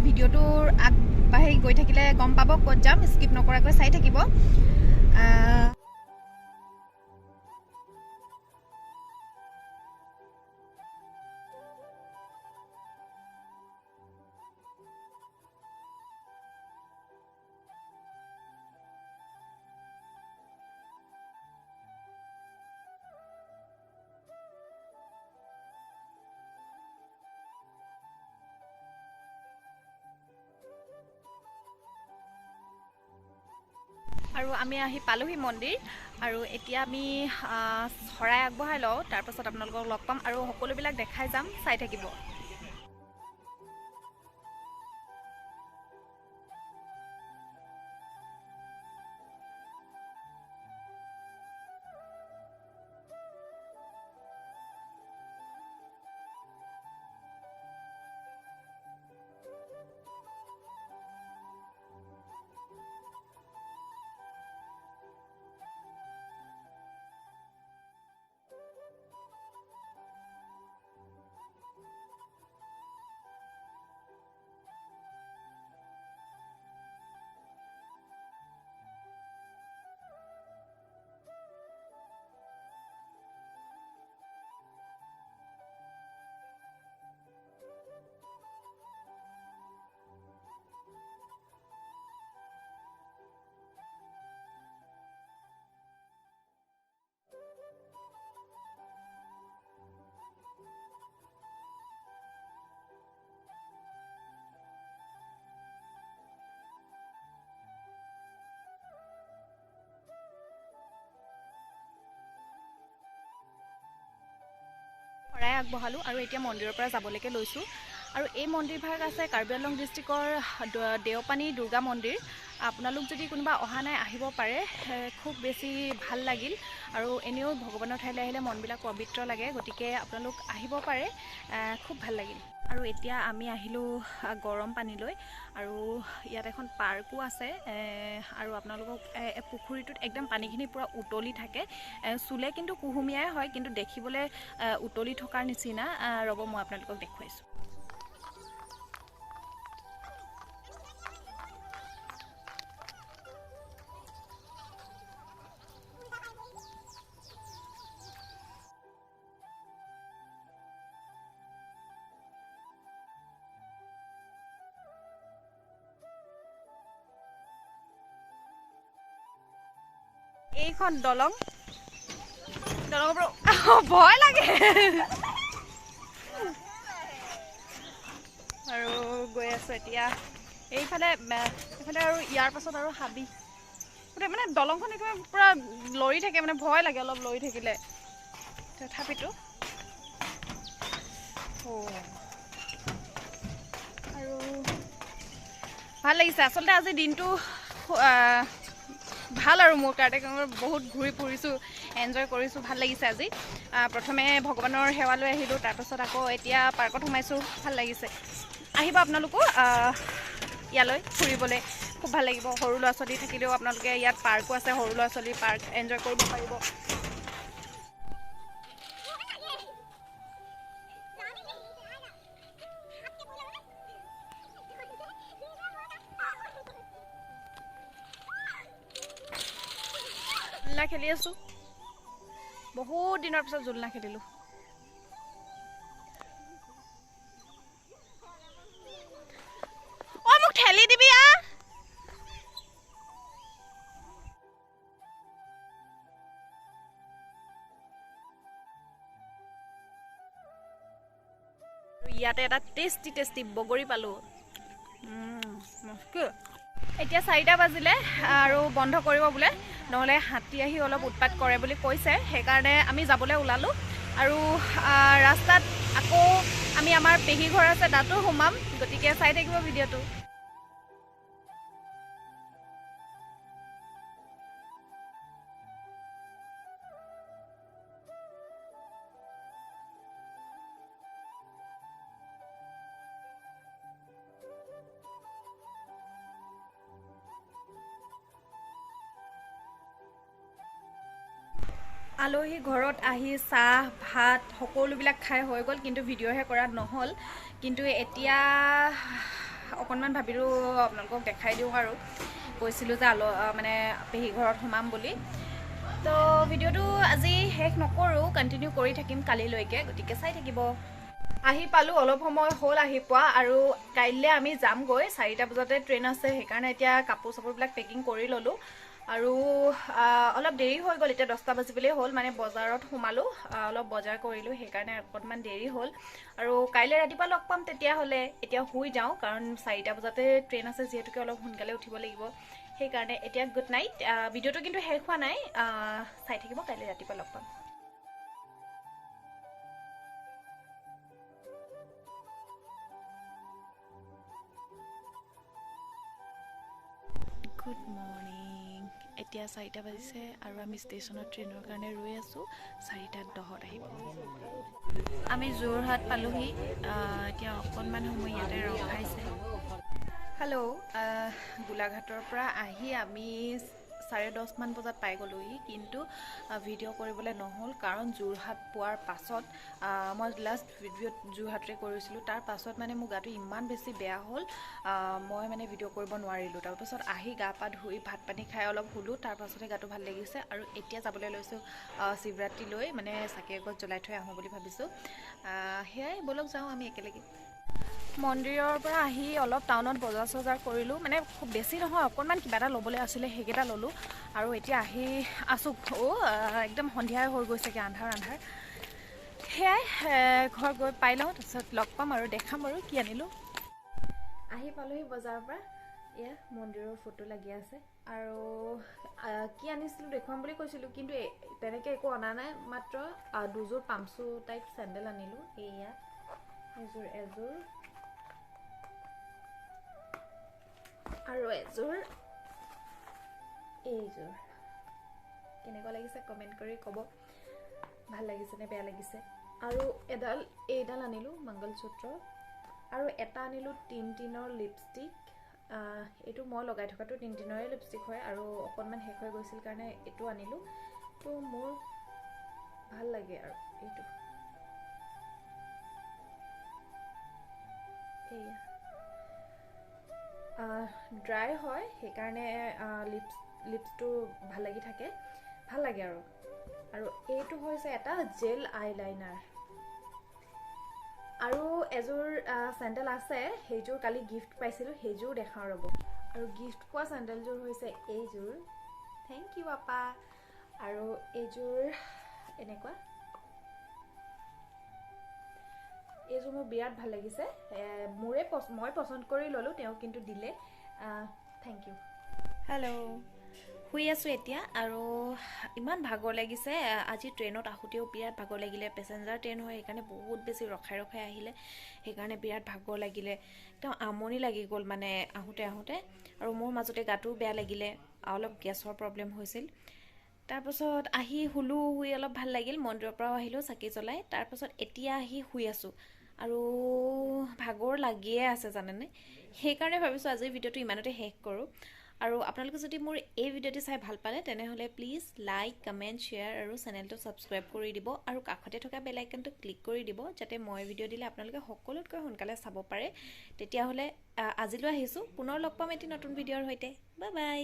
ভিডিওটোৰ আগবাঢ়ি গৈ থাকিলে গম পাব ক'ত যাম স্কিপ নকৰাকৈ চাই থাকিব আৰু আমি আহি পালোহি মন্দিৰ আৰু এতিয়া আমি শৰাই আগবঢ়াই লওঁ তাৰ পাছত আপোনালোকক লগ পাম আৰু সকলোবিলাক দেখাই যাম চাই থাকিব শৰাই আগবঢ়ালোঁ আৰু এতিয়া মন্দিৰৰ পৰা যাবলৈকে লৈছোঁ আৰু এই মন্দিৰভাগ আছে কাৰ্বি আংলং ডিষ্ট্ৰিক্টৰ দেওপানী দুৰ্গা মন্দিৰ আপোনালোক যদি কোনোবা অহা নাই আহিব পাৰে খুব বেছি ভাল লাগিল আৰু এনেও ভগৱানৰ ঠাইলৈ আহিলে মনবিলাক পবিত্ৰ লাগে গতিকে আপোনালোক আহিব পাৰে খুব ভাল লাগিল আৰু এতিয়া আমি আহিলোঁ গৰম পানীলৈ আৰু ইয়াত এখন পাৰ্কো আছে আৰু আপোনালোকক পুখুৰীটোত একদম পানীখিনি পুৰা উতলি থাকে চুলে কিন্তু কুহুমীয়াই হয় কিন্তু দেখিবলৈ উতলি থকাৰ নিচিনা ৰ'ব মই আপোনালোকক দেখুৱাইছোঁ এইখন দলং দলঙৰ পৰা ভয় লাগে আৰু গৈ আছোঁ এতিয়া এইফালে আৰু ইয়াৰ পাছত আৰু হাবি গোটেই মানে দলংখন একেবাৰে পূৰা লৰি থাকে মানে ভয় লাগে অলপ লৰি থাকিলে তথাপিতো আৰু ভাল লাগিছে আচলতে আজি দিনটো ভাল আৰু মোৰ কাৰণে বহুত ঘূৰি ফুৰিছোঁ এনজয় কৰিছোঁ ভাল লাগিছে আজি প্ৰথমে ভগৱানৰ সেৱালৈ আহিলোঁ তাৰপাছত আকৌ এতিয়া পাৰ্কত সোমাইছোঁ ভাল লাগিছে আহিব আপোনালোকো ইয়ালৈ ফুৰিবলৈ খুব ভাল লাগিব সৰু ল'ৰা ছোৱালী থাকিলেও আপোনালোকে ইয়াত পাৰ্কো আছে সৰু ল'ৰা ছোৱালী পাৰ্ক এনজয় কৰিব পাৰিব জোলনা খেলি আছোঁ বহুত দিনৰ পিছত জোলনা খেলিলোঁ মোক ঠেলি দিবি ইয়াতে এটা টেষ্টি বগৰী পালোঁ এতিয়া 4টা বাজিলে আৰু বন্ধ কৰিব বোলে নহ'লে হাতী আহি অলপ উৎপাত কৰে বুলি কৈছে সেইকাৰণে আমি যাবলৈ ওলালোঁ আৰু ৰাস্তাত আকৌ আমি আমাৰ পেহী ঘৰ আছে তাতো সোমাম গতিকে চাই থাকিব ভিডিঅ'টো আলহী ঘৰত আহি চাহ ভাত সকলোবিলাক খাই হৈ গ'ল, কিন্তু ভিডিঅ'হে কৰা নহ'ল। কিন্তু এতিয়া অকণমান ভাবিলোঁ আপোনালোকক দেখাই দিওঁ আৰু কৈছিলোঁ যে মানে পেহী ঘৰত সোমাম বুলি। তো ভিডিঅ'টো আজি শেষ নকৰোঁ, কণ্টিনিউ কৰি থাকিম কালিলৈকে, গতিকে চাই থাকিব। আহি পালোঁ, অলপ সময় হ'ল আহি পোৱা, আৰু কাইলৈ আমি যামগৈ 4টা বজাতে ট্ৰেইন আছে। সেইকাৰণে এতিয়া কাপোৰ চাপোৰবিলাক পেকিং কৰি ল'লোঁ, আৰু অলপ দেৰি হৈ গ'ল। এতিয়া 10টা বাজিবলৈ হ'ল, মানে বজাৰত সোমালোঁ, অলপ বজাৰ কৰিলোঁ, সেইকাৰণে অকণমান দেৰি হ'ল। আৰু কাইলৈ ৰাতিপুৱা লগ পাম তেতিয়াহ'লে। এতিয়া শুই যাওঁ, কাৰণ 4টা বজাতে ট্ৰেইন আছে, যিহেতুকে অলপ সোনকালে উঠিব লাগিব। সেইকাৰণে এতিয়া গুড নাইট। ভিডিঅ'টো কিন্তু শেষ হোৱা নাই, চাই থাকিব, কাইলৈ ৰাতিপুৱা লগ পাম। Good morning. এতিয়া 4টা বাজিছে, আৰু আমি ষ্টেচনত ট্ৰেইনৰ কাৰণে ৰৈ আছোঁ। 4:10 আহিব। আমি যোৰহাট পালোহি। এতিয়া অকণমান সময় ইয়াতে ৰখাইছে। হেল্ল', গোলাঘাটৰ পৰা আহি আমি 10:30মান বজাত পাই গ'লোহি, কিন্তু ভিডিঅ' কৰিবলৈ নহ'ল, কাৰণ যোৰহাট পোৱাৰ পাছত মই লাষ্ট ভিডিঅ'ত যোৰহাটৰে কৰিছিলোঁ। তাৰ পাছত মানে মোৰ গাটো ইমান বেছি বেয়া হ'ল, মই মানে ভিডিঅ' কৰিব নোৱাৰিলোঁ। তাৰপাছত আহি গা পা ধুই ভাত পানী খাই অলপ শুলোঁ, তাৰপাছতে গাটো ভাল লাগিছে। আৰু এতিয়া যাবলৈ লৈছোঁ শিৱৰাত্ৰিলৈ, মানে চাকি এগছ জ্বলাই থৈ আহোঁ বুলি ভাবিছোঁ। সেয়াই, ব'লক যাওঁ আমি একেলগে। মন্দিৰৰ পৰা আহি অলপ টাউনত বজাৰ চজাৰ কৰিলোঁ, মানে খুব বেছি নহয়, অকণমান কিবা এটা ল'বলৈ আছিলে, সেইকেইটা ল'লোঁ। আৰু এতিয়া আহি আছোঁ, একদম সন্ধিয়াই হৈ গৈছেগৈ, আন্ধাৰ আন্ধাৰ। সেয়াই, ঘৰ গৈ পাই লওঁ, তাৰপিছত লগ পাম আৰু দেখাম আৰু কি আনিলোঁ। আহি পালোহি বজাৰৰ পৰা। এয়া মন্দিৰৰ ফটো লাগি আছে, আৰু কি আনিছিলোঁ দেখুৱাম বুলি কৈছিলোঁ, কিন্তু তেনেকৈ একো অনা নাই। মাত্ৰ দুযোৰ পামচু টাইপ চেণ্ডেল আনিলোঁ। এয়া এযোৰ আৰু এযোৰ এইযোৰ। কেনেকুৱা লাগিছে কমেণ্ট কৰি ক'ব, ভাল লাগিছে নে বেয়া লাগিছে। আৰু এইডাল আনিলোঁ মংগলসূত্ৰ, আৰু এটা আনিলোঁ টিনটিনৰ লিপষ্টিক। এইটো মই লগাই থকাটো টিনটিনৰে লিপষ্টিক হয়, আৰু অকণমান শেষ হৈ গৈছিল কাৰণে এইটো আনিলোঁ। তো মোৰ ভাল লাগে আৰু এইটো। এয়া ড্ৰাই হয়, সেইকাৰণে লিপছটো ভাল লাগি থাকে, ভাল লাগে আৰু। আৰু এইটো হৈছে এটা জেল আইলাইনাৰ। আৰু এযোৰ চেণ্ডেল আছে, সেইযোৰ কালি গিফ্ট পাইছিলোঁ, সেইযোৰ দেখাওঁ ৰ'ব। আৰু গিফ্ট পোৱা চেণ্ডেলযোৰ হৈছে এইযোৰ। থেংক ইউ আপা। আৰু এইযোৰ এনেকুৱা, এইযোৰ মোৰ বিৰাট ভাল লাগিছে। মই পচন্দ কৰি ল'লোঁ, তেওঁ কিন্তু দিলে। Thank U. হেল্ল', শুই আছোঁ এতিয়া, আৰু ইমান ভাগৰ লাগিছে। আজি ট্ৰেইনত আহোঁতেও বিৰাট ভাগৰ লাগিলে, পেচেঞ্জাৰ ট্ৰেইন হয়, সেইকাৰণে বহুত বেছি ৰখাই ৰখাই আহিলে, সেইকাৰণে বিৰাট ভাগৰ লাগিলে, একদম আমনি লাগি গ'ল মানে আহোঁতে। আৰু মোৰ মাজতে গাটোও বেয়া লাগিলে, অলপ গেছৰ প্ৰব্লেম হৈছিল। তাৰপাছত আহি শুলোঁ, শুই অলপ ভাল লাগিল। মন্দিৰৰ পৰাও আহিলোঁ চাকি জ্বলাই, তাৰপাছত এতিয়া আহি শুই আছোঁ, আৰু ভাগৰ লাগিয়ে আছে জানেনে। সেইকাৰণে ভাবিছোঁ আজিৰ ভিডিঅ'টো ইমানতে শেষ কৰোঁ। আৰু আপোনালোকে যদি মোৰ এই ভিডিঅ'টো চাই ভাল পালে, তেনেহ'লে প্লিজ লাইক, কমেণ্ট, শ্বেয়াৰ আৰু চেনেলটো ছাবস্ক্ৰাইব কৰি দিব, আৰু কাষতে থকা বেল আইকনটো ক্লিক কৰি দিব, যাতে মই ভিডিঅ' দিলে আপোনালোকে সকলোতকৈ সোনকালে চাব পাৰে। তেতিয়াহ'লে আজিলৈ আহিছোঁ, পুনৰ লগ পাম এটি নতুন ভিডিঅ'ৰ সৈতে। Bye bye.